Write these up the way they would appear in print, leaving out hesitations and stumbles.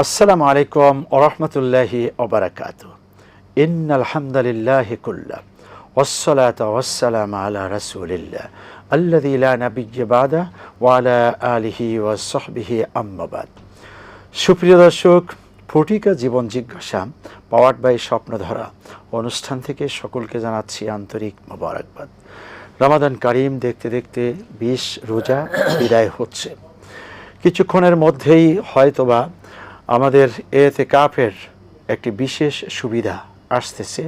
আসসালামু আলাইকুম ওয়া রাহমাতুল্লাহি ওয়া বারাকাতুহু। ইন্নাল হামদালিল্লাহি কুল্লা ওয়াসসালাতু ওয়াসসালামু আলা রাসূলিল্লাহ আল্লাযী লা নাবিয়্যা বা'দা ওয়া আলা আলিহি ওয়া সাহবিহি আম্মা বাদ। সুপ্রিয় দর্শক, ফটিকা জীবন জিজ্ঞাসা পাওয়ার্ড বাই স্বপ্নধারা অনুষ্ঠান থেকে সকলকে জানাচ্ছি আন্তরিক মোবারকবাদ। রমাদান কারিম দেখতে দেখতে 20 রোজা বিদায় হচ্ছে। কিছুক্ষণের মধ্যেই হয়তোবা আমাদের এতেকাফের একটি বিশেষ সুবিধা আসতেছে।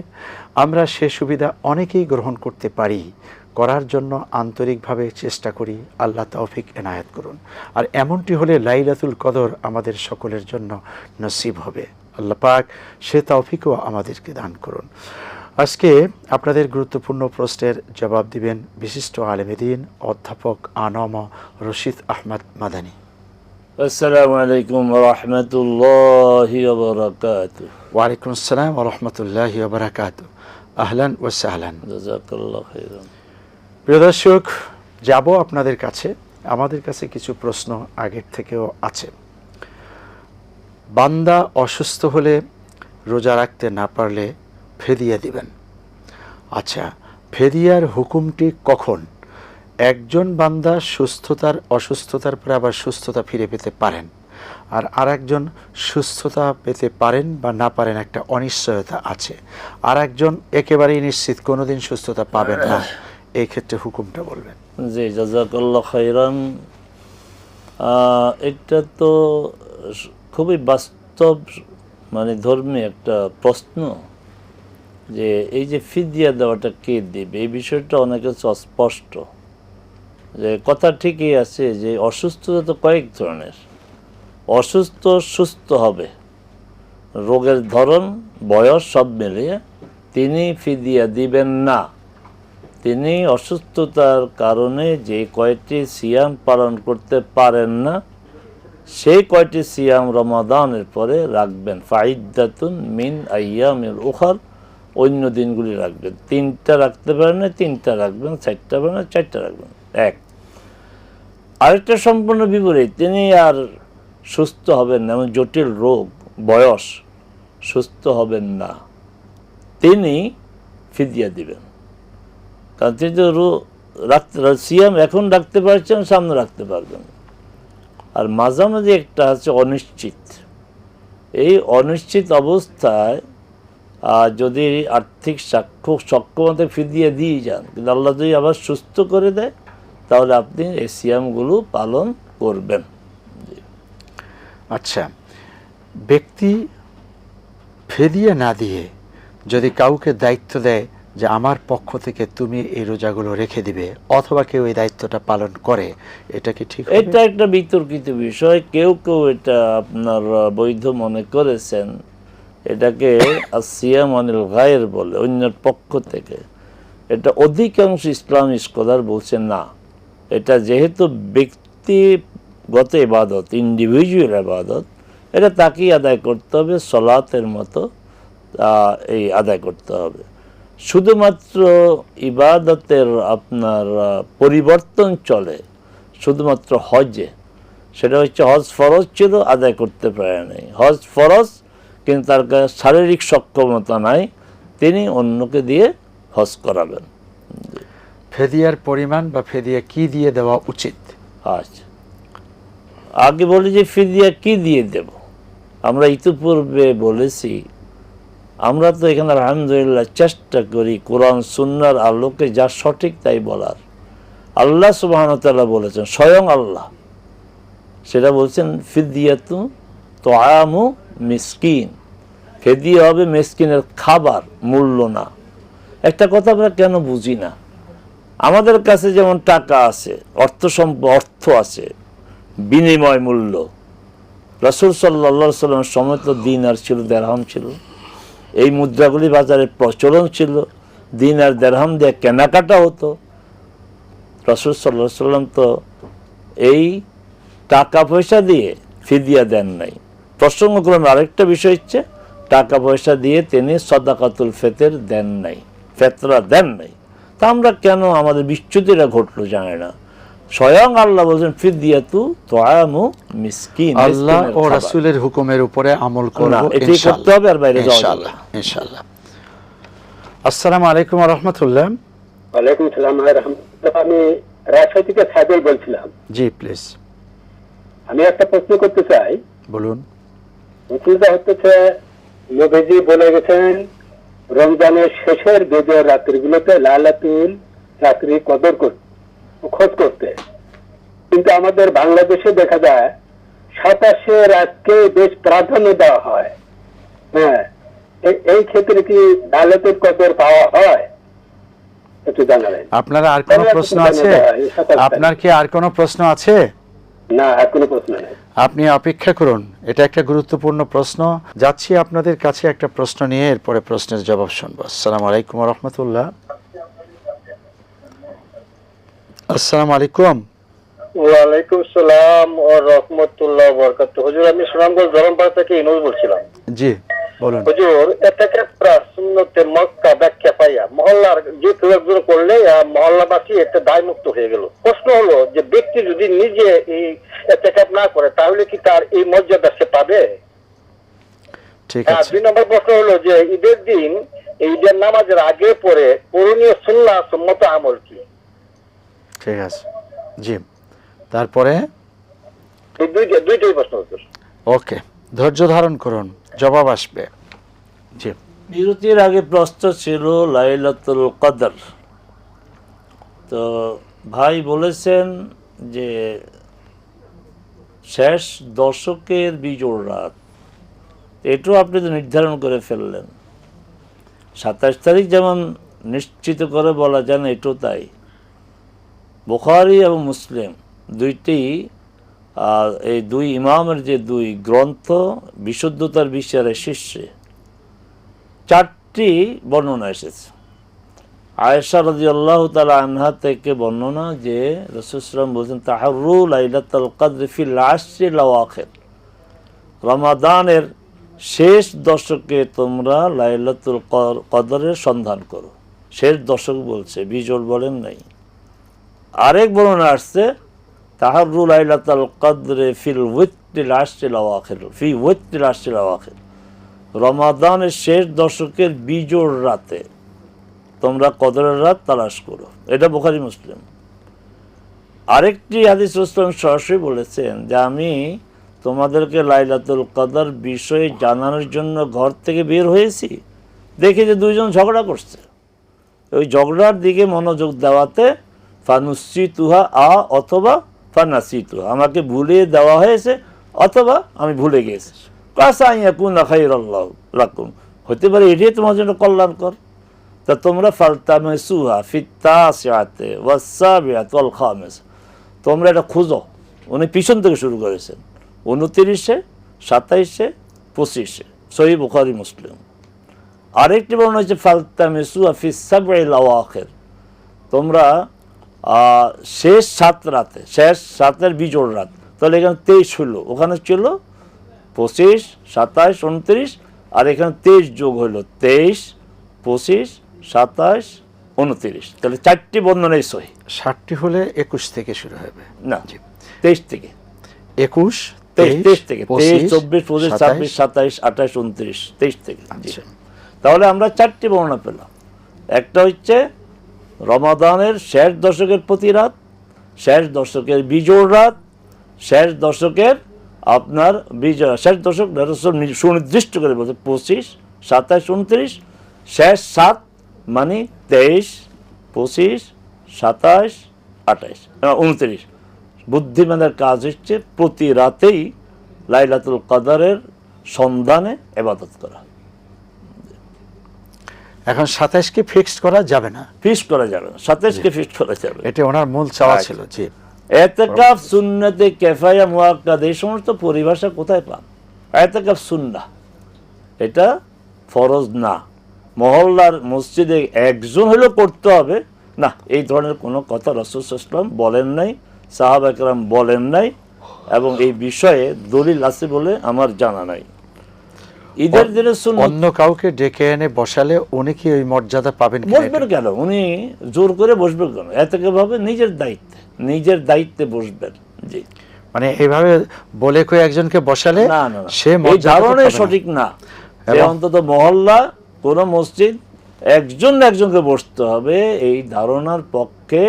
আমরা সে সুবিধা অনেকেই গ্রহণ করতে পারি, করার জন্য আন্তরিকভাবে চেষ্টা করি। আল্লাহ তৌফিক এনায়েত করুন। আর এমনটি হলে লাইলাতুল কদর আমাদের সকলের জন্য নসিব হবে। আল্লাহ পাক সে তৌফিকও আমাদেরকে দান করুন। আজকে আপনাদের গুরুত্বপূর্ণ প্রশ্নের জবাব দিবেন বিশিষ্ট আলেম দ্বীন অধ্যাপক আনম রশিদ আহমদ মাদানী। আসসালামু আলাইকুম ওয়া রাহমাতুল্লাহি ওয়া বারাকাতুহু। ওয়া আলাইকুম আসসালাম ওয়া রাহমাতুল্লাহি ওয়া বারাকাতুহু। আহলান ওয়া সাহলান। জাযাকাল্লাহু খাইরান। প্রিয় দর্শক, যাব আপনাদের কাছে। আমাদের কাছে কিছু প্রশ্ন আগের থেকেও আছে। বান্দা অসুস্থ হলে রোজা রাখতে না পারলে ফেদিয়া দিবেন। আচ্ছা, ফেদিয়ার হুকুমটি কখন? একজন বান্দা অসুস্থতার পরে আবার সুস্থতা ফিরে পেতে পারেন, আর আরেকজন সুস্থতা পেতে পারেন বা না পারেন, একটা অনিশ্চয়তা আছে। আর একজন একেবারেই নিশ্চিত কোনোদিন সুস্থতা পাবেন না। এই ক্ষেত্রে হুকুমটা বলবেন। জি, জাযাকাল্লাহু খাইরান। এটা তো খুবই বাস্তব ধর্মী একটা প্রশ্ন, যে এই যে ফিদিয়া দেওয়াটা কে দেবে, এই বিষয়টা অনেকের অস্পষ্ট। যে কথা ঠিকই আছে যে অসুস্থতা তো কয়েক ধরনের। অসুস্থ সুস্থ হবে, রোগের ধরন বয়স সব মিলিয়ে তিনি ফিদিয়া দিবেন না। তিনি অসুস্থতার কারণে যে কয়টি সিয়াম পালন করতে পারেন না, সেই কয়টি সিয়াম রমাদানের পরে রাখবেন। ফাইদ্দাতুন মিন আইয়ামিল উখার, অন্য দিনগুলি রাখবেন। 3টা রাখতে পারেন না 3টা রাখবেন, 4টা পারেন না 4টা রাখবেন। এক। আরেকটা সম্পূর্ণ বিপরীত, তিনি আর সুস্থ হবেন না, এমন জটিল রোগ বয়স, সুস্থ হবেন না, তিনি ফিদিয়া দিবেন। কারণ তিনি তো সিয়াম এখন রাখতে পারছেন, সামনে রাখতে পারবেন। আর মাঝামাঝি একটা আছে অনিশ্চিত। এই অনিশ্চিত অবস্থায় যদি আর্থিক সক্ষমতা ফিদিয়া দিয়ে যান, কিন্তু আল্লাহ যদি আবার সুস্থ করে দেয়, তাহলে আপনি এই সিয়ামগুলো পালন করবেন। আচ্ছা, ব্যক্তি ফেদিয়া না দিয়ে যদি কাউকে দায়িত্ব দেয় যে আমার পক্ষ থেকে তুমি এই রোজাগুলো রেখে দিবে, অথবা কেউ এই দায়িত্বটা পালন করে, এটা কি ঠিক? এটা একটা বিতর্কিত বিষয়। কেউ কেউ এটা আপনার বৈধ মনে করেছেন। এটাকে আসিয়াম আনিল গায়ের বলে, অন্যের পক্ষ থেকে। এটা অধিকাংশ ইসলামী স্কলার বলছেন না, এটা যেহেতু ব্যক্তিগত ইবাদত, ইন্ডিভিজুয়াল ইবাদত, এটা তাকেই আদায় করতে হবে, সলাতের মতো এই আদায় করতে হবে। শুধুমাত্র ইবাদতের আপনার পরিবর্তন চলে শুধুমাত্র হজে। সেটা হচ্ছে হজ ফরজ ছিল, আদায় করতে পারে নাই। হজ ফরজ, কিন্তু তার কাছে শারীরিক সক্ষমতা নাই, তিনি অন্যকে দিয়ে হজ করাবেন। ফেদিয়ার পরিমাণ বা ফেদিয়া কি দিয়ে দেওয়া উচিত? আচ্ছা, আগে বলি যে ফিদিয়া কি দিয়ে দেব। আমরা ইতিপূর্বে বলেছি, আমরা তো এখানে আলহামদুলিল্লাহ চেষ্টা করি কোরআন সুন্নাহর আলোকে যা সঠিক তাই বলার। আল্লাহ সুবহানাহু ওয়া তাআলা বলেছেন, স্বয়ং আল্লাহ সেটা বলছেন, ফিদিয়াতু তুআমু মিসকিন, ফিদিয়া হবে মিসকিনের খাবার, মূল্য না। একটা কথা আমরা কেন বুঝি না, আমাদের কাছে যেমন টাকা আছে, অর্থ আছে, বিনিময় মূল্য। রাসূল সাল্লাল্লাহু আলাইহি সাল্লামের সময় তো দিনার ছিল, দিরহাম ছিল। এই মুদ্রাগুলি বাজারে প্রচলন ছিল, দিনার দিরহাম দিয়ে কেনাকাটা হতো। রাসূল সাল্লাল্লাহু আলাইহি সাল্লাম তো এই টাকা পয়সা দিয়ে ফিদিয়া দেন নাই। প্রসঙ্গক্রমে আরেকটা বিষয় হচ্ছে, টাকা পয়সা দিয়ে তিনি সাদাকাতুল ফিতর দেন নাই, ফেতরা দেন নাই। তা আমরা কেন, আমাদের বিচ্যুতিটা ঘটলো জানে না। স্বয়ং আল্লাহ বলছেন ফিদিয়াতু তুআমু মিসকিন, আল্লাহ মিসকিনের ও খাবার। রাসূলের হুকুমের উপরে আমল করব না, এটাই করতে হবে, আর বাইরে যাওয়া যাবে না। ইনশাআল্লাহ। আসসালামু আলাইকুম ওয়া রাহমাতুল্লাহ। ওয়ালাইকুম সালাম ওয়া রাহমাতুল্লাহ। আমি রাজশাহী থেকে সাইদুল বলছিলাম। জি প্লিজ আমি একটা প্রশ্ন করতে চাই। বলুন। প্রশ্নটা হচ্ছে, নবীজি বলে গেছেন রমজানের শেষের বিজয় রাত্রিগুলোতে লাইলাতুল রাত্রি কদর খোঁজ করতে, কিন্তু আমাদের বাংলাদেশে দেখা যায় 27 রাতকে বেশ প্রাধান্য দেওয়া হয়। হ্যাঁ, এই ক্ষেত্রে কি লাইলাতুল কদর পাওয়া হয়? একটু জানাবেন। আপনার আর কোনো প্রশ্ন আছে? আপনার কি আর কোনো প্রশ্ন আছে? না, আর কোনো প্রশ্ন নেই। আপনি অপেক্ষা করুন, এটা একটা গুরুত্বপূর্ণ প্রশ্ন। যাচ্ছি আপনাদের কাছে একটা প্রশ্ন নিয়ে, এরপরে প্রশ্নের জবাব শুনবো। আসসালামু আলাইকুম ওয়া রাহমাতুল্লাহ। আসসালামু আলাইকুম। ওয়ালাইকুম সালাম ও রহমতুল্লাহ বরকাতুহু। হুজুর, আমি সুনামগঞ্জ ধরমপাড়া থেকে ইনুস বলছিলাম। জি বলুন। হুজুর, এটাকে সুন্নতে মক্কা ব্যাখ্যা পাইয়া মহল্লার যে কেউ একজন করলে মহল্লাবাসী এতে দায়মুক্ত হয়ে গেল। প্রশ্ন হলো যে ব্যক্তি যদি নিজে এই এতেকাপ না করে তাহলে কি তার এই মর্যাদা সে পাবে? ঠিক আর আছে। 2 নম্বর প্রশ্ন হলো যে ঈদের দিন এই ঈদের নামাজের আগে পরে করণীয় সুন্নাহ সম্মত আমল কি? ঠিক আছে। জি, তারপরে এই দুইটাই প্রশ্ন হুজুর। ওকে, ধৈর্য ধারণ করুন, জবাব আসবে। জি বিরতির আগে প্রশ্ন ছিল লাইলাতুল কদর। তো ভাই বলেছেন যে শেষ দশকের বিজোড় রাত, এটাও আপনি তো নির্ধারণ করে ফেললেন। 27 তারিখ যেমন নিশ্চিত করে বলা যায় না, এটাও তাই। বুখারী এবং মুসলিম দুইটি এই দুই ইমামের যে দুই গ্রন্থ বিশুদ্ধতার বিচারে শীর্ষে, 4টি বর্ণনা এসেছে। আয়েশা রাদিয়াল্লাহু তাআলা আনহা থেকে বর্ণনা যে রাসূল সাল্লাল্লাহু আলাইহি ওয়াসাল্লাম বলেছেন তাহাররু লাইলাতুল কদর ফিল আশরিল আওয়াখির, রমাদানের শেষ দশকে তোমরা লাইলাতুল কদরের সন্ধান করো। শেষ দশক বলছে, বিজোড় বলেন নাই। আরেক বর্ণনা আসছে তাহাররু লাইলাতুল কদর ফিল ওয়াক্তিল আশরিল আওয়াখির, ফি ওয়াক্তিল আশরিল আওয়াখির, রমাদানের শেষ দশকের বিজোড় রাতে তোমরা কদরের রাত তালাশ করো। এটা বুখারী মুসলিম। আরেকটি হাদিস রাসূল সরাসরি বলেছেন যে আমি তোমাদেরকে লাইলাতুল কদর বিষয়ে জানানোর জন্য ঘর থেকে বের হয়েছি, দেখি যে দুইজন ঝগড়া করছে। ওই ঝগড়ার দিকে মনোযোগ দেওয়াতে ফানুসিতুহা অথবা ফানাসিতুহা, আমাকে ভুলিয়ে দেওয়া হয়েছে অথবা আমি ভুলে গেছি। কাসা ইয়াকুনা খায়রাল্লাহু লাকুম, হতে পারে এটাই তোমার জন্য কল্যাণকর। তা তোমরা ফালতামিসুহা ফিত-তাসিআতি ওয়াস-সাবিআতি ওয়াল খামিস, তোমরা এটা খুঁজো। উনি পিছন থেকে শুরু করেছেন, 29-এ, 27-এ, 25-এ, সহিহ বুখারী মুসলিম। আরেকটি বর্ণনা হচ্ছে ফালতামিসুহা ফিস-সাবইল আওয়াখির, তোমরা শেষ 7 রাতে, শেষ 7-এর বিজোড় রাত। তাহলে এখানে 23 হলো, ওখানে ছিল 25, 27, 29, আর এখানে 23 যোগ হলো 23, 25, 27, 29। তাহলে 4টি বর্ণনাই সহি। 60টি হলে 21 থেকে শুরু হবে। না, 23 থেকে, 21, 23 থেকে, 23, 24, 25, 26, 27, 28, 29, 23 থেকে। আচ্ছা। তাহলে আমরা 4টি বর্ণনা পেলাম। একটা হচ্ছে রমাদানের শেষ দশকের প্রতি রাত, শেষ দশকের বিজোড় রাত, শেষ দশকের আপনার শেষ দশক সুনির্দিষ্ট করে বলছে 25, 27, 29, শেষ 7 মানে 23, 25, 27, 28, 29। বুদ্ধিমানের কাজ হচ্ছে প্রতি রাতেই লাইলাতুল কদরের সন্ধানে ইবাদত করা। এখন 27কে ফিক্সড করা যাবে না, ফিক্স করা যাবে না, 27কে ফিক্স করা যাবে। এটা ওনার মূল চাওয়া ছিল। জি, ইতিকাফ সুন্নতে কিফায়া মুআক্কাদ, এই সমস্ত পরিভাষা কোথায় পান? ইতিকাফ সুন্নাহ, এটা ফরজ না। মহল্লার মসজিদে একজন হলেও করতে হবে না, এই ধরনের কোনো কথা রাসূল সাল্লাল্লাহু আলাইহি ওয়াসাল্লাম বলেন নাই, সাহাবা কেরাম বলেন নাই, এবং এই বিষয়ে দলিল আছে বলে আমার জানা নাই। ঈদের দিনে সুন্নত। অন্য কাউকে ডেকে এনে বসালে উনি কি ওই মর্যাদা পাবেন কিনা? বসবেন কেন, উনি জোর করে বসবেন কেন? এত ভাবে নিজের দায়িত্বে বসবেন। জি, মানে এইভাবে বলে কই একজনকে বসালে না না না, সে এই মর্যাদা ধারণা পাবে না। সঠিক না যে এবং- অন্তত মহল্লা কোন মসজিদ একজনকে বসতে হবে, এই ধারণার পক্ষে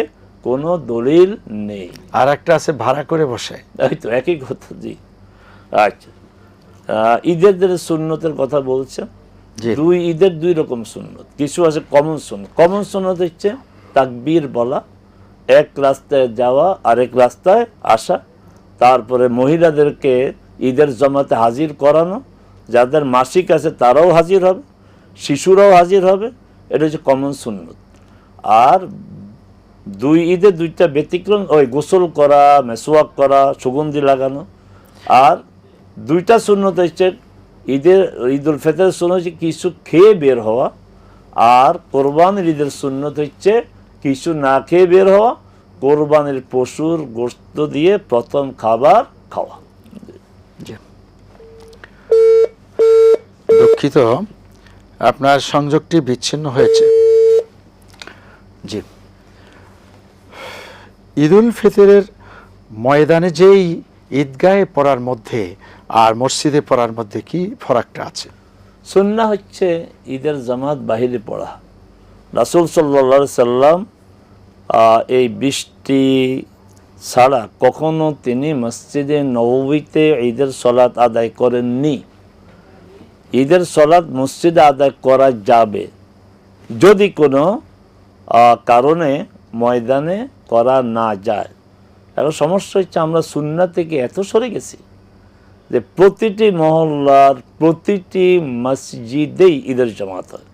কোনো দলিল নেই। আর একটা আছে ভাড়া করে বসে। এই তো একই কথা। জি, আচ্ছা, ঈদের দিনে সুন্নতের কথা বলছেন। জি। ঈদের দুই রকম সুন্নত, কিছু আছে কমন সুন্নত। কমন সুন্নত হচ্ছে তাকবীর বলা, এক রাস্তায় যাওয়া আরেক রাস্তায় আসা, তারপরে মহিলাদেরকে ঈদের জামাতে হাজির করানো, যাদের মাসিক আছে তারাও হাজির হবে, শিশুরাও হাজির হবে, এটা হচ্ছে কমন সুন্নত। আর ঈদের দুইটা ব্যতিক্রম, ওই গোসল করা, মেসওয়াক করা, সুগন্ধি লাগানো। আর দুইটা সুন্নত হচ্ছে ঈদুল ফিতরের সুন্নত হচ্ছে কিছু খেয়ে বের হওয়া, আর কোরবানির ঈদের সুন্নত হচ্ছে কিছু না খেয়ে বের হওয়া, কোরবানির পশুর গোশত দিয়ে প্রথম খাবার খাওয়া। দুঃখিত, আপনার সংযোগটি বিচ্ছিন্ন হয়েছে। জি, ঈদুল ফিতরের ময়দানে যেই ঈদগাহে পড়ার মধ্যে আর মসজিদে পড়ার মধ্যে কি ফারাকটা আছে? সুন্নাহ হচ্ছে ঈদের জামাত বাহিরে পড়া। রাসূল সাল্লাল্লাহু আলাইহি সাল্লাম এই বৃষ্টি ছাড়া কখনো তিনি মসজিদে নববীতে ঈদের সলাত আদায় করেননি। ঈদের সলাত মসজিদে আদায় করা যাবে যদি কোনো কারণে ময়দানে করা না যায়। এখন সমস্যা হচ্ছে আমরা সুন্নাহ থেকে এত সরে গেছি যে প্রতিটি মহল্লার প্রতিটি মসজিদেই ঈদের জামাত হয়,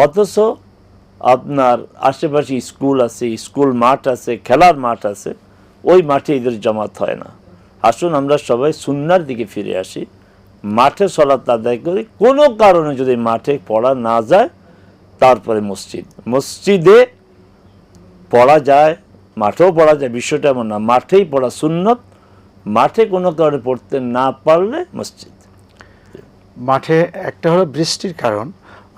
অথচ আপনার আশেপাশে স্কুল আছে, স্কুল মাঠ আছে, খেলার মাঠ আছে, ওই মাঠে ঈদের জামাত হয় না। আসুন আমরা সবাই সুন্নাহর দিকে ফিরে আসি, মাঠে সলাত আদায় করি। কোনো কারণে যদি মাঠে পড়া না যায় তারপরে মসজিদে পড়া যায়, মাঠেও পড়া যায়, বিষয়টা এমন না। মাঠেই পড়া সুন্নত, মাঠে কোনো কারণে পড়তে না পারলে মসজিদ। মাঠে একটা হলো বৃষ্টির কারণ,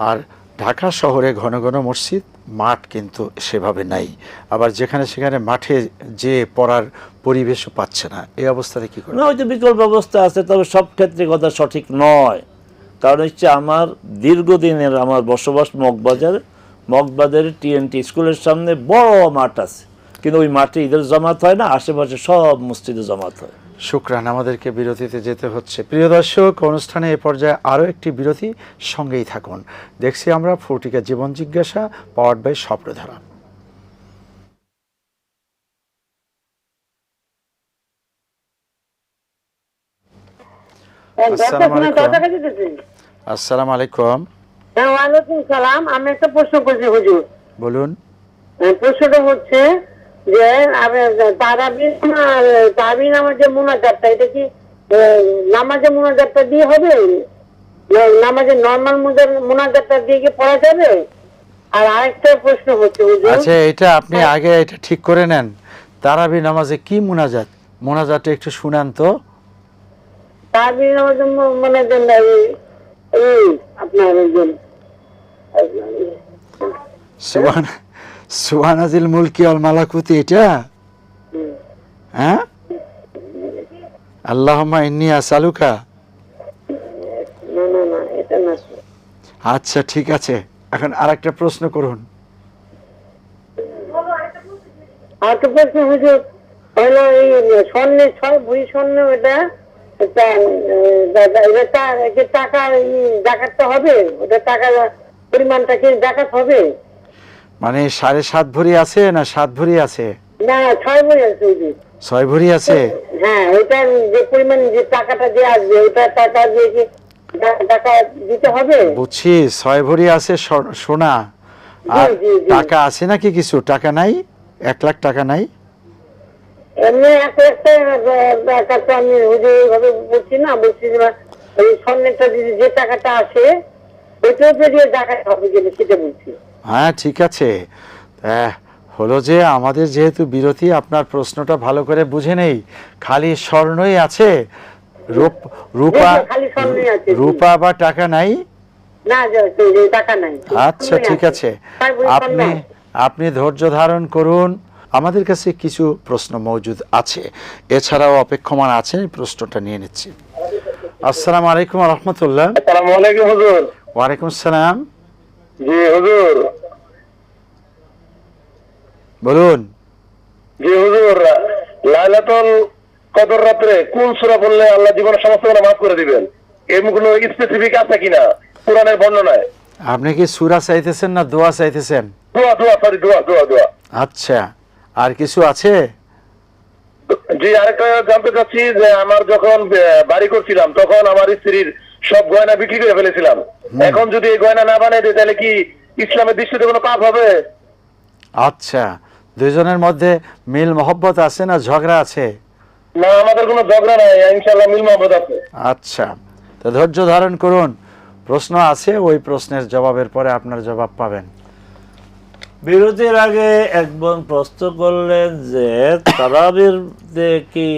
আর ঢাকা শহরে ঘন ঘন মসজিদ, মাঠ কিন্তু সেভাবে নাই। আবার যেখানে সেখানে মাঠে যে পড়ার পরিবেশও পাচ্ছে না, এই অবস্থাতে কি করে? না, হয়তো বিকল্প ব্যবস্থা আছে, তবে সব ক্ষেত্রে কথা সঠিক নয়। কারণ হচ্ছে আমার দীর্ঘদিনের আমার বসবাস মগবাজারে TNT স্কুলের সামনে বড় মাঠ আছে, কিন্তু ওই মাঠে ঈদের জামাত হয় না, আশেপাশে সব মসজিদে জামাত হয়। শুকরান, আমাদেরকে বিরতিতে যেতে হচ্ছে। প্রিয় দর্শক, অনুষ্ঠানে এ পর্যায়ে আরও একটি বিরতি, সঙ্গেই থাকুন। দেখছি আমরা ফোরটিকা জীবন জিজ্ঞাসা, পাওয়ার্ড বাই স্বপ্নধারা। আসসালামু আলাইকুম। ওয়ালাইকুম সালাম। আমি একটা প্রশ্ন করছি হুজুর। বলুন। প্রশ্নটা হচ্ছে যে তারাবি নামাজের মুনাজাতটা, এটা কি নামাজের মুনাজাতটা দিয়ে হবে? নামাজের নর্মাল মুনাজাতটা দিয়ে কি পড়া যাবে? আর আরেকটা প্রশ্ন হচ্ছে হুজুর, আচ্ছা, এটা আপনি আগে এটা ঠিক করে নেন, তারাবি নামাজে কি মোনাজাতটা একটু শুনান তো। তারাবি নামাজের মুনাজাত আপনার সুবহানাজিল মুলকি ওয়াল মালাকুতি, এটা? হ্যাঁ, আল্লাহুম্মা ইন্নী আসআলুকা। না এটা না। আচ্ছা ঠিক আছে, এখন আরেকটা প্রশ্ন করুন। আরেকটা প্রশ্ন হুজুর হলো, এই স্বর্ণের 6 ভরি স্বর্ণ, এটা টাকা জাকাতটা হবে? ওটা টাকা পরিমাণটা কি জাকাত হবে? মানে 7.5 ভরি আছে না 7 ভরি আছে? না, 6 ভরি আছে হুজুর। 6 ভরি আছে? হ্যাঁ, ওইটার যে পরিমাণ, যে টাকাটা যে আসবে, ওইটা টাকা দিয়ে কি টাকা দিতে হবে? বুঝছি, 6 ভরি আছে সোনা। আর টাকা আছে নাকি কিছু? টাকা নাই? 1 লাখ টাকা নাই? এমনি একটা টাকা তো আমি হুজুর এইভাবে বলছি না, বলছি ওই স্বর্ণেরটা যে টাকাটা আসে ওইটাও দিয়ে জাকাত হবে কিনা সেটা বলছি। হ্যাঁ ঠিক আছে, হলো যে আমাদের যেহেতু বিরতি, আপনার প্রশ্নটা ভালো করে বুঝে নেই। খালি স্বর্ণই আছে, রূপা জি, খালি স্বর্ণই আছে, জি। রূপা বা টাকা নাই? না, টাকা নাই। আচ্ছা, ঠিক আছে। তাই বলি আপনি স্বর্ণ। আপনি ধৈর্য ধারণ করুন। আমাদের কাছে কিছু প্রশ্ন মজুদ আছে, এছাড়াও অপেক্ষমান আছে, প্রশ্নটা নিয়ে নিচ্ছি। আসসালামু আলাইকুম ওয়া রাহমাতুল্লাহ। আসসালামু আলাইকুম হুজুর। ওয়ালাইকুম আসসালাম, জি হুজুর। বলুন। জি হুজুর, লাইলাতুল কদর রাতে কোন সূরা পড়লে আল্লাহ জীবনের সমস্ত গুনাহ মাফ করে দিবেন, এমন স্পেসিফিক আছে কিনা কোরআনের বর্ণনায়? আপনি কি সূরা চাইতেছেন না দোয়া চাইতেছেন? দোয়া। আচ্ছা, আর কিছু আছে? জি, আরেকটা জানতে চাচ্ছি যে আমার যখন বাড়ি করছিলাম তখন আমার স্ত্রীর সব গয়না বিক্রি করে ফেলেছিলাম। এখন যদি এই গয়না না বানাই দিই তাহলে কি ইসলামের দৃষ্টিতে কোনো পাপ হবে? আচ্ছা, দুইজনের মধ্যে মিল মহব্বত আছে না ঝগড়া আছে? না, আমাদের কোনো ঝগড়া নাই, ইনশাআল্লাহ মিল মহব্বত আছে। আচ্ছা, তো ধৈর্য ধারণ করুন। প্রশ্ন আছে, ওই প্রশ্নের জবাবের পরে আপনার জবাব পাবেন। বিরতির আগে একজন প্রশ্ন করলেন যে তারাবির কি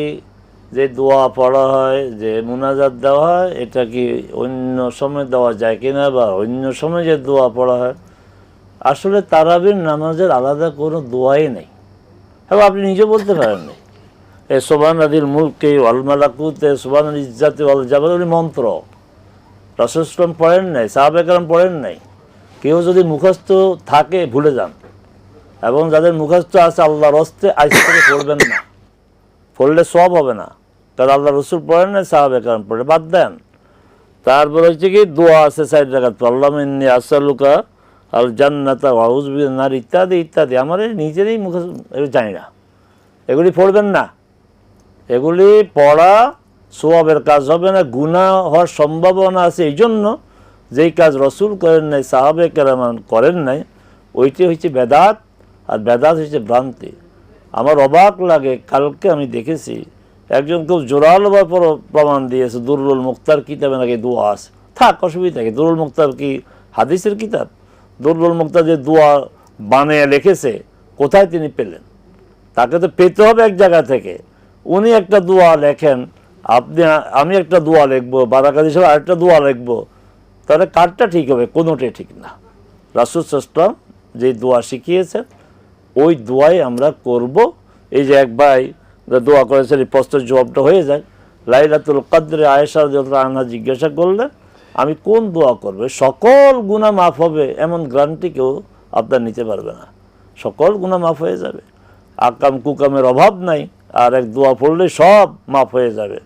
যে দোয়া পড়া হয়, যে মুনাজাত দেওয়া হয়, এটা কি অন্য সময় দেওয়া যায় কিনা, বা অন্য সময় যে দোয়া পড়া হয়? আসলে তারাবির নামাজের আলাদা কোনো দোয়াই নেই। এবং আপনি নিজে বলতে পারেননি এ সোবান আদিল মুলকে ওয়াল মালাকুতে সোবান আল ইজ্জাতে ওয়াল জালালি মন্ত্র রাসূল সাল্লাল্লাহু আলাইহি ওয়াসাল্লাম পড়েন নাই, সাহাবায়ে কেরাম পড়েন নাই। কেউ যদি মুখস্থ থাকে ভুলে যান, এবং যাদের মুখস্থ আছে আল্লাহর হস্তে আজ থেকে পড়বেন না, পড়লে সওয়াব হবে না, কারণ আল্লাহ রসুল পড়েন নাই, সাহাবায়ে কেরাম পড়ে, বাদ দেন। তারপরে হচ্ছে কি দোয়া আছে 4 রাকাত, আল্লাহুম্মা ইন্নী আসআলুকা আল জান্নাতা ওয়া আউযু বিকা মিনান নার, ইত্যাদি ইত্যাদি। আমার নিজেরই মুখস্থ জানি না, এগুলি পড়বেন না। এগুলি পড়া সওয়াবের কাজ হবে না, গুনাহ হওয়ার সম্ভাবনা আছে। এই জন্য যেই কাজ রসুল করেন নাই, সাহাবায়ে কেরাম করেন নাই, ওইটি হচ্ছে বেদাত, আর বেদাত হচ্ছে ভ্রান্তি। আমার অবাক লাগে, কালকে আমি দেখেছি একজন খুব জোরালোভাবে প্রমাণ দিয়েছে, দুরুল মুখতার কিতাবে নাকি দোয়া আছে। থাক, অসুবিধা কি, দুরুল মুখতার কি হাদিসের কিতাব? দুরুল মুখতার যে দোয়া বানিয়ে লিখেছে, কোথায় তিনি পেলেন? তাকে তো পেতে হবে এক জায়গা থেকে। উনি একটা দোয়া লেখেন, আমি একটা দোয়া লিখবো, বারাকাত হিসেবে আরেকটা দোয়া লিখবো, তাহলে কারটা ঠিক হবে? কোনোটাই ঠিক না। রাসূল সাল্লাল্লাহু আলাইহি ওয়াসাল্লাম যে দোয়া শিখিয়েছেন ওই দোয়াই আমরা করব। এই যে এক ভাই দোয়া করেছেন, এই প্রশ্নের জবাবটা হয়ে যায়। লাইলাতুল কদরে আয়েশা রাদিয়াল্লাহু আনহা জিজ্ঞাসা করলেন আমি কোন দোয়া করব, সকল গুনাহ মাফ হবে এমন গ্যারান্টি কেউ আপনার নিতে পারবে না। সকল গুনাহ মাফ হয়ে যাবে, আকাম কুকামের অভাব নাই, আর এক দোয়া পড়লে সব মাফ হয়ে যাবে,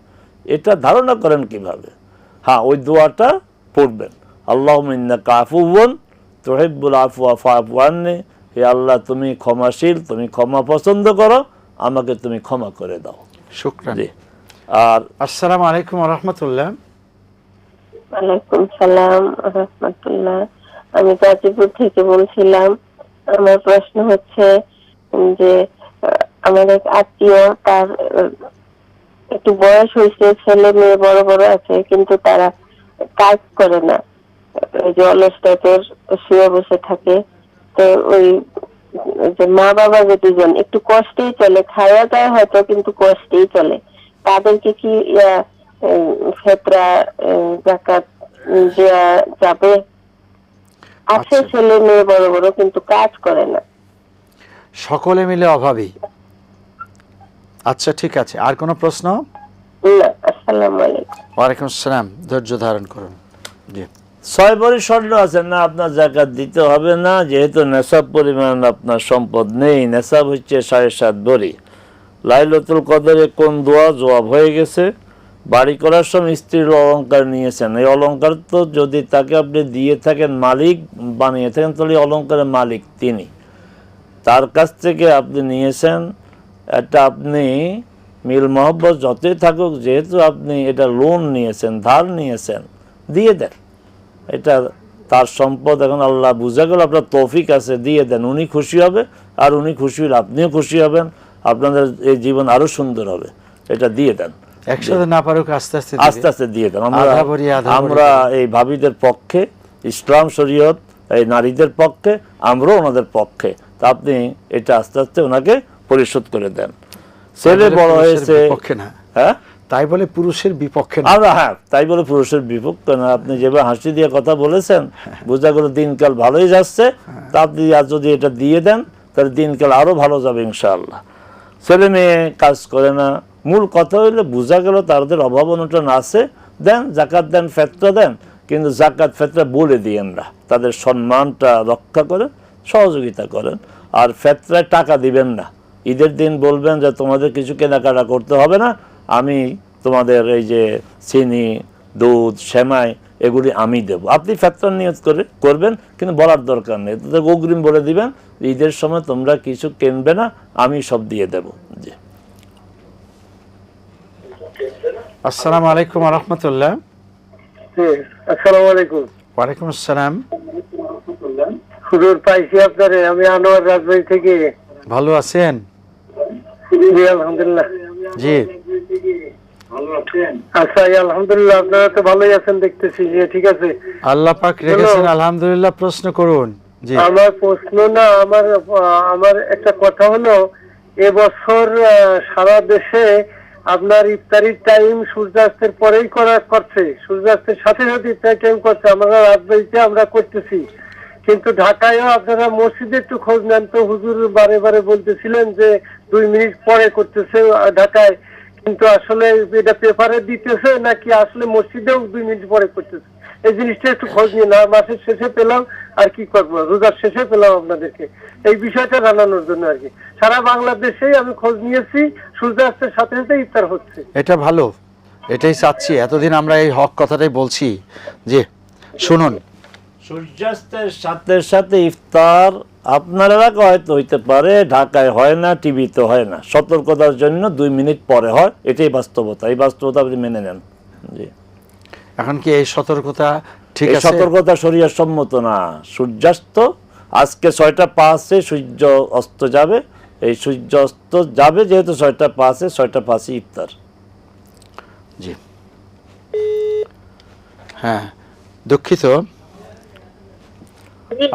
এটা ধারণা করেন কিভাবে? হ্যাঁ, ওই দোয়াটা পড়বেন, আল্লাহুম্মা ইন্নাকা আফুউন তুহিব্বুল আফওয়া ফা'ফু আন্নি, হে আল্লাহ তুমি ক্ষমাশীল, তুমি ক্ষমা পছন্দ করো, আমাকে তুমি ক্ষমা করে দাও। শুকরান। জি। আর আসসালামু আলাইকুম ওয়া রাহমাতুল্লাহ। ওয়ালাইকুম সালাম রাহমাতুল্লাহ। আমি গাজীপুর থেকে বলছিলাম। আমার প্রশ্ন হচ্ছে যে আমার এক আত্মীয়, তার একটু বয়স হয়েছে, ছেলে মেয়ে বড় বড় আছে, কিন্তু তারা কাজ করে না, ওই যে অলস টাইপের শুয়ে বসে থাকে। তো ওই যে মা বাবা যে দুজন একটু কষ্টেই চলে, খাওয়া দাওয়া হয়তো কিন্তু কষ্টেই চলে, তাদেরকে কি ফিতরা যাকাত দেয়া যাবে? আছে ছেলে মেয়ে বড় বড়, কিন্তু কাজ করে না, সকলে মিলে অভাবী। আচ্ছা, ঠিক আছে। আর কোনো প্রশ্ন? না। আসসালামু আলাইকুম। ওয়ালাইকুম আসসালাম। ধৈর্য ধারণ করুন। জি। 6 ভরি স্বর্ণ আছে না, আপনার যাকাত দিতে হবে না, যেহেতু নেশাব পরিমাণ আপনার সম্পদ নেই। নেশাব হচ্ছে 7.5 ভরি। লাইলাতুল কদরে কোন দোয়া? জবাব হয়ে গেছে। বাড়ি করার সময় স্ত্রীর অলংকার নিয়েছেন, এই অলংকার তো যদি তাকে আপনি দিয়ে থাকেন, মালিক বানিয়ে থাকেন, তাহলে অলংকারের মালিক তিনি, তার কাছ থেকে আপনি নিয়েছেন। এটা আপনি মিল মহব্বত যতই থাকুক, যেহেতু আপনি এটা লোন নিয়েছেন, ধার নিয়েছেন, দিয়ে দেন। এটা তার সম্পদ, এখন আল্লাহ বুঝা গেল আপনার তৌফিক আছে, দিয়ে দেন। উনি খুশি হবে, আর উনি খুশি হলে আপনিও খুশি হবেন, আপনাদের এই জীবন আরো সুন্দর হবে। এটা দিয়ে দেন, একসাথে না পারুক, আস্তে আস্তে আস্তে আস্তে দিয়ে দেন। আধা আমরা এই ভাবিদের পক্ষে, ইসলাম শরীয়ত এই নারীদের পক্ষে, আমরাও ওনাদের পক্ষে। তা আপনি এটা আস্তে আস্তে ওনাকে পরিশোধ করে দেন। ছেলে বড় হয়েছে, পক্ষে না, হ্যাঁ তাই বলে পুরুষের বিপক্ষে না। আমরা হ্যাঁ তাই বলে পুরুষের বিপক্ষে না। আপনি যেভাবে হাসি দিয়ে কথা বলেছেন বোঝা গেল দিনকাল ভালোই যাচ্ছে, তা আপনি আর যদি এটা দিয়ে দেন তাহলে দিনকাল আরো ভালো যাবে ইনশাআল্লাহ। ছেলে মেয়ে কাজ করে না, মূল কথা হইলে বোঝা গেল তাদের অভাব অনটন আছে, দেন জাকাত দেন, ফেতরা দেন, কিন্তু জাকাত ফেতরা বলে দিয়েন না, তাদের সম্মানটা রক্ষা করেন, সহযোগিতা করেন। আর ফেতরায় টাকা দিবেন না, ঈদের দিন বলবেন যে তোমাদের কিছু কেনাকাটা করতে হবে না, আমি তোমাদের এই যে চিনি, দুধ, সেমাই এগুলি আমি দেব, আপনি ফেতরার নিয়ত করবেন, কিন্তু বলার দরকার নেই, তাদের অগ্রিম বলে দিবেন ঈদের সময় তোমরা কিছু কিনবে না, আমি সব দিয়ে দেব। জি, আসসালামু আলাইকুম ওয়া রাহমাতুল্লাহ। আসসালামু আলাইকুম। ওয়ালাইকুম আসসালাম। হুজুর পাইছি আপনারে, আমি আনোয়ার রাজবাড়ী থেকে। ভালো আছেন? জি আলহামদুলিল্লাহ। জি আচ্ছা আলহামদুলিল্লাহ, আপনারা তো ভালোই আছেন দেখতেছি। যে ঠিক আছে, আল্লাহ পাক রেখেছেন আলহামদুলিল্লাহ। প্রশ্ন করুন। জি আমার প্রশ্ন না, আমার একটা কথা হলো, এবছর সারা দেশে আপনার ইফতারির টাইম সূর্যাস্তের পরেই করছে, সূর্যাস্তের সাথে সাথে ইফতারি টাইম করছে। আমরা রাজবাড়িতে আমরা করতেছি, কিন্তু ঢাকায়ও আপনারা মসজিদে একটু খোঁজ নেন তো, হুজুর বারে বারে বলতেছিলেন যে 2 মিনিট পরে করতেছে ঢাকায়, কিন্তু আসলে এটা পেপারে দিতেছে নাকি আসলে মসজিদেও 2 মিনিট পরে করতেছে, এই জিনিসটা একটু খোঁজ নিয়ে না। মাসের শেষে পেলাম, আর কি করবো, রোজার শেষে পেলাম আপনাদেরকে, এই বিষয়টা জানানোর জন্য আর কি। সারা বাংলাদেশেই আমি খোঁজ নিয়েছি, সূর্যাস্তের সাথে সাথে ইফতার হচ্ছে। এটা ভালো, এটাই চাচ্ছি, এতদিন আমরা এই হক কথাটাই বলছি। জি শুনুন, সূর্যাস্তের সাথে সাথে ইফতার আপনার এলাকা হয়তো হইতে পারে, ঢাকায় হয় না, টিভিতে হয় না, সতর্কতার জন্য 2 মিনিট পরে হয়, এটাই বাস্তবতা, এই বাস্তবতা আপনি মেনে নেন। জি, এখন কি এই সতর্কতা ঠিক এই আছে? সতর্কতা শরীয়ত সম্মত না। সূর্যাস্ত আজকে 6:05 সূর্য অস্ত যাবে, এই সূর্য অস্ত যাবে যেহেতু 6:05, 6:05 ইফতার। জি হ্যাঁ, দুঃখিত।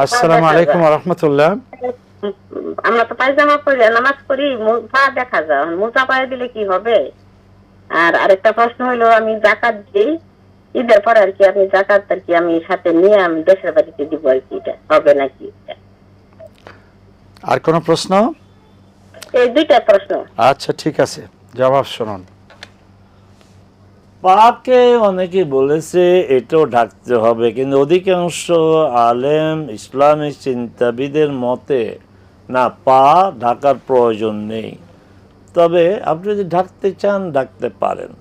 আসসালামু আলাইকুম ওয়া রাহমাতুল্লাহ। আমরা তো পায়জামা পরে নামাজ পড়ি, পা দেখা যায়, মোজা পায়ে দিলে কি হবে? আর আরেকটা প্রশ্ন হলো, আমি জাকাত দিই ঈদের পরে আর কি, আমি জাকাত আর কি আমি সাথে নিয়ে আমি দেশের বাড়িতে দিব আর কি, এটা হবে নাকি? আর কোনো প্রশ্ন? এই 2টা প্রশ্ন। আচ্ছা ঠিক আছে, জবাব শুনুন। পাকে অনেকে বলেছে এটাও ঢাকতে হবে, কিন্তু অধিকাংশ আলেম ইসলামী চিন্তাবিদের মতে না, পা ঢাকার প্রয়োজন নেই, তবে আপনি যদি ঢাকতে চান ঢাকতে পারেন।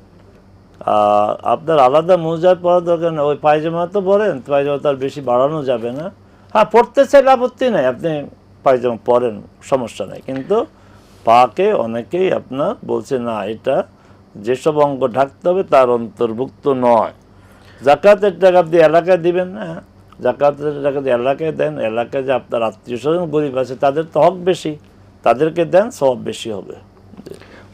আপনার আলাদা মোজা পরা দরকার না, ওই পায়জামা তো পরেন, পায়জামা তো আর বেশি বাড়ানো যাবে না। হ্যাঁ, পড়তে চাইলে আপত্তি নাই, আপনি পায়জামা পরেন, সমস্যা নেই, কিন্তু পাকে অনেকেই আপনার বলছে না, এটা যেসব অঙ্গ ঢাকতে হবে তার অন্তর্ভুক্ত নয়। জাকাতের টাকা আপনি এলাকায় দিবেন না, জাকাতের টাকা দিয়ে এলাকায় দেন, এলাকায় যে আপনার আত্মীয় স্বজন গরিব আছে তাদের তো হক বেশি, তাদেরকে দেন, সব বেশি হবে।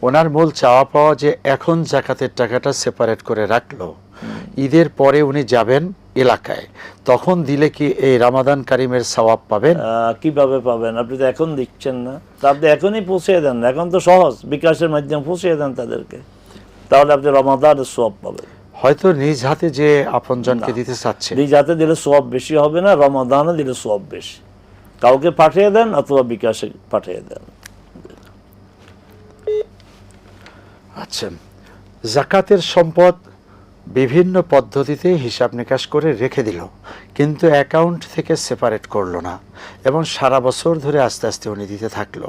ওনার মূল চাওয়া পাওয়া যে এখন জাকাতের টাকাটা সেপারেট করে রাখলো, ঈদের পরে উনি যাবেন এলাকায়, তখন দিলে কি এই রমাদান কারিমের সওয়াব পাবেন? কিভাবে পাবেন? আপনি তো এখন দিচ্ছেন না, তা আপনি এখনই পৌঁছিয়ে দেন, এখন তো সহজ, বিকাশের মাধ্যমে পৌঁছিয়ে দেন তাদেরকে, তাহলে আপনি রমাদানের সওয়াব পাবেন। হয়তো নিজ হাতে যে আপনজনকে দিতে চাচ্ছে, নিজ হাতে দিলে সওয়াব বেশি হবে না, রমাদানে দিলে সওয়াব বেশি। কাউকে পাঠিয়ে দেন অথবা বিকাশে পাঠিয়ে দেন। আচ্ছা, জাকাতের সম্পদ বিভিন্ন পদ্ধতিতে হিসাব নিকাশ করে রেখে দিল, কিন্তু অ্যাকাউন্ট থেকে সেপারেট করলো না এবং সারা বছর ধরে আস্তে আস্তে উনি দিতে থাকলো,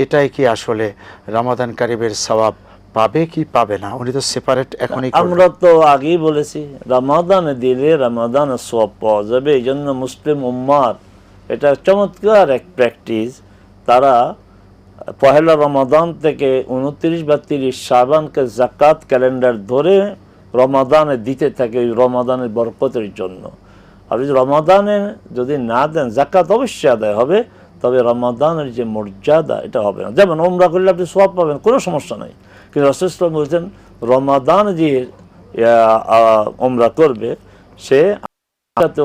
এটাই কি আসলে রমাদান কারিমের সওয়াব পাবে কি পাবে না? উনি তো সেপারেট এখনই করলো। আমরা তো আগেই বলেছি রমাদানে দিলে রমাদানের সওয়াব পাওয়া যাবে, এই জন্য মুসলিম উম্মার এটা চমৎকার এক প্র্যাকটিস, তারা পহেলা রমাদান থেকে 29 বা 30 শাবানকে জাকাত ক্যালেন্ডার ধরে রমাদানে দিতে থাকে, ওই রমাদানের বরকতের জন্য। আর যদি রমাদানে যদি না দেন, জাকাত অবশ্যই আদায় হবে, তবে রমাদানের যে মর্যাদা এটা হবে না। যেমন ওমরা করলে আপনি সওয়াব পাবেন, কোনো সমস্যা নাই, কিন্তু রাসূল সাল্লাল্লাহু আলাইহি ওয়াসাল্লাম বলছেন রমাদান যে ওমরা করবে সে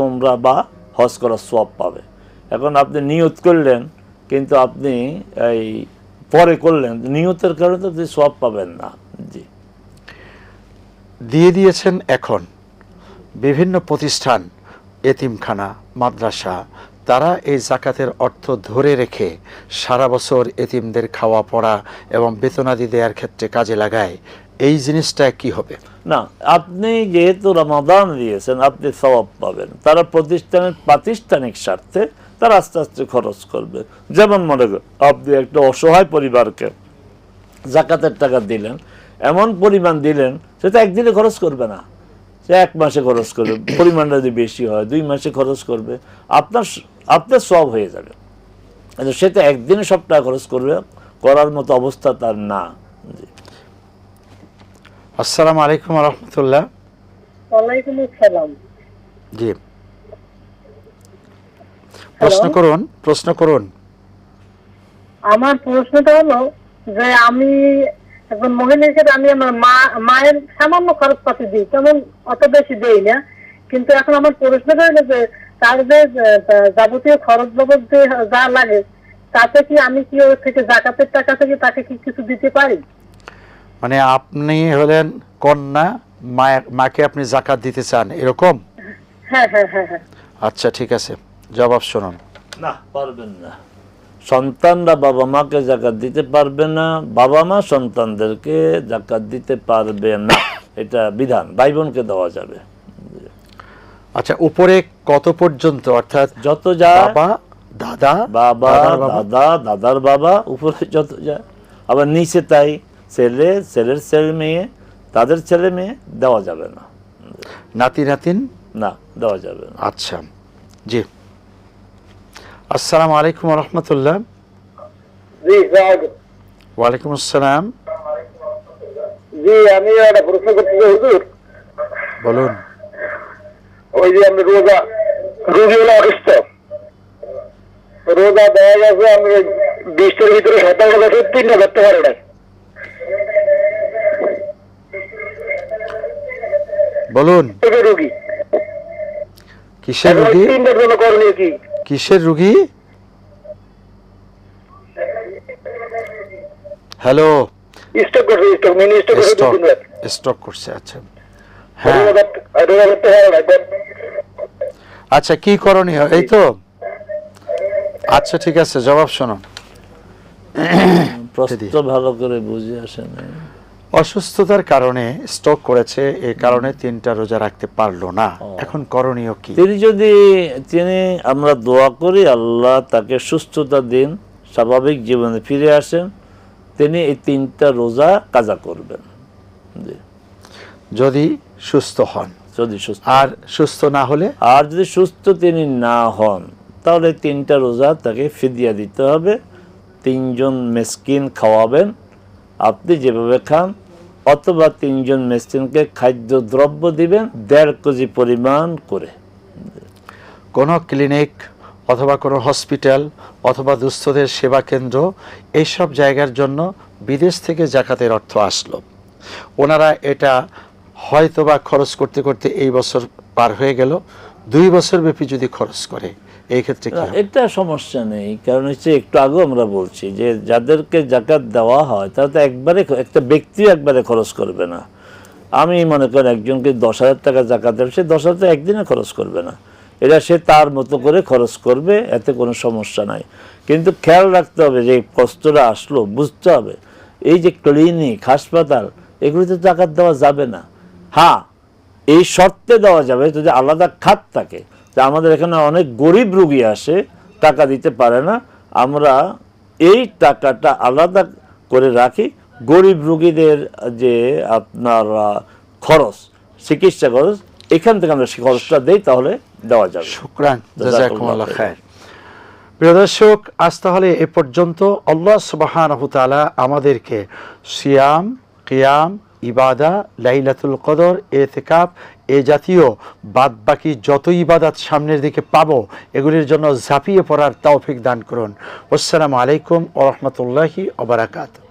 ওমরা বা হজ করার সওয়াব পাবে। এখন আপনি নিয়ত করলেন, কিন্তু আপনি এই পরে করলেন, নিয়তের কারণে তো আপনি সওয়াব পাবেন না। জি, দিয়ে দিয়েছেন এখন বিভিন্ন প্রতিষ্ঠান, এতিমখানা, মাদ্রাসা, তারা এই জাকাতের অর্থ ধরে রেখে সারা বছর এতিমদের খাওয়া পড়া এবং বেতনাদি দেওয়ার ক্ষেত্রে কাজে লাগায়, এই জিনিসটা কি হবে? না, আপনি যেহেতু রমাদান দিয়েছেন আপনি সওয়াব পাবেন। তারা প্রতিষ্ঠানের প্রাতিষ্ঠানিক স্বার্থে তারা আস্তে আস্তে খরচ করবে। যেমন মনে করেন আপনি একটা অসহায় পরিবারকে জাকাতের টাকা দিলেন, এমন পরিমাণ দিলেন সেটা একদিনে খরচ করবে না, সে 1 মাসে খরচ করবে। পরিমাণটা যদি বেশি হয় 2 মাসে খরচ করবে, আপনার সব হয়ে যাবে। কিন্তু সেটা একদিনে সব টাকা খরচ করবে, করার মতো অবস্থা তার না। আসসালামু আলাইকুম ওয়া রাহমাতুল্লাহ। ওয়ালাইকুম আসসালাম। জি, প্রশ্ন করুন। আমার প্রশ্নটা হলো যে আমি একজন মহিলা হিসেবে আমি আমার মায়ের সামান্য খরচপাতি দিই, তেমন অত বেশি দেই না। কিন্তু এখন আমার প্রশ্নটা হলো যে তার যে যাবতীয় খরচ বাবদ যে যা লাগে তাতে কি আমি কি ওর থেকে জাকাতের টাকা থেকে তাকে কি কিছু দিতে পারি? মানে আপনি হলেন কন্যা, মাকে আপনি জাকাত দিতে চান, এরকম? হ্যাঁ হ্যাঁ হ্যাঁ হ্যাঁ। আচ্ছা, ঠিক আছে, জবাব শুনুন। না, পারবেন না। সন্তানরা বাবা মাকে জাকাত দিতে পারবে না, বাবা মা সন্তানদেরকে জাকাত দিতে পারবে না, এটা বিধান। ভাই বোনকে দেওয়া যাবে। আচ্ছা, উপরে কত পর্যন্ত? অর্থাৎ যত যা বাবা, দাদা, দাদার দাদার বাবা, উপরে যত যায়। আবার নিচে তাই, ছেলের ছেলে মেয়ে, তাদের ছেলে মেয়ে দেওয়া যাবে না। নাতি নাতিন না, দেওয়া যাবে না। আচ্ছা, জি। আসসালামু আলাইকুম ওয়া রাহমাতুল্লাহ। জি ওয়ালাইকুম আসসালাম। জি, আমি একটা প্রশ্ন করতে চাই হুজুর। বলুন। ওই যে আমি রোগী হলে অসুস্থ, রোজা দেওয়া গেছে আমি 20টার ভিতরে 27 গেছে, 3টা ধরতে পারে না। বলুন। রোগী কিসের রোগী? 3টার জন্য করণীয় কি? কিসের রোগী? হ্যালো, স্টক করছে, মিনি স্টক করছে, স্টক করছে। আচ্ছা, হ্যাঁ, রোজা ধরতে পারে না। আচ্ছা, কি করণীয় এই তো? আচ্ছা, ঠিক আছে, জবাব শুনুন। প্রশ্ন ভালো করে বুঝে আসে না। অসুস্থতার কারণে স্ট্রোক করেছে, এই কারণে 3টা রোজা রাখতে পারলো না, এখন করণীয় কি? তিনি আমরা দোয়া করি আল্লাহ তাকে সুস্থতা দিন, স্বাভাবিক জীবনে ফিরে আসেন, তিনি এই 3টা রোজা কাজা করবেন যদি সুস্থ হন। যদি সুস্থ, আর সুস্থ না হলে? আর যদি সুস্থ তিনি না হন তাহলে 3টা রোজা তাকে ফিদিয়া দিতে হবে। 3 জন মিসকিন খাওয়াবেন, আপনি যেভাবে খান, অথবা 3 জন মিসকিনকে খাদ্য দ্রব্য দিবেন 1.5 কেজি পরিমাণ করে। কোনো ক্লিনিক অথবা কোনো হসপিটাল অথবা দুস্থদের সেবা কেন্দ্র, এইসব জায়গার জন্য বিদেশ থেকে জাকাতের অর্থ আসলো, ওনারা এটা হয়তোবা খরচ করতে করতে এই বছর পার হয়ে গেল, 2 বছর ব্যাপী যদি খরচ করে, এই ক্ষেত্রে কি? এটা সমস্যা নেই, কারণ হচ্ছে একটু আগে আমরা বলছি যে যাদেরকে জাকাত দেওয়া হয় তারা তো একবারে, একটা ব্যক্তিও একবারে খরচ করবে না। আমি মনে করি একজনকে 10,000 টাকা জাকাত দেবে, সে 10,000 টাকা একদিনে খরচ করবে না, এটা সে তার মতো করে খরচ করবে, এতে কোনো সমস্যা নাই। কিন্তু খেয়াল রাখতে হবে যে কষ্টটা আসলো, বুঝতে হবে এই যে ক্লিনিক, হাসপাতাল, এগুলিতে জাকাত দেওয়া যাবে না। হ্যাঁ, এই শর্তে দেওয়া যাবে যদি আলাদা খাত থাকে। আমাদের এখানে অনেক গরিব রোগী আসে, টাকা দিতে পারে না, আমরা এই টাকাটা আলাদা করে রাখি, গরিব রোগীদের যে আপনার খরচ, চিকিৎসা খরচ, এখান থেকে আমরা খরচটা দেই, তাহলে দেওয়া যাবে। শুকরান, জাযাকুমুল্লাহ খায়র। প্রিয় দর্শক, আজ তাহলে এ পর্যন্ত। আল্লাহ সুবহানাহু ওয়া তাআলা আমাদেরকে সিয়াম, কিয়াম, ইবাদা, লাইলাতুল কদর, ইতিকাফ, এ জাতীয় বাদ বাকি যত ইবাদত সামনের দিকে পাবো, এগুলির জন্য ঝাঁপিয়ে পড়ার তৌফিক দান করুন। আসসালামু আলাইকুম ওয়া রাহমাতুল্লাহি ওয়া বারাকাতুহু।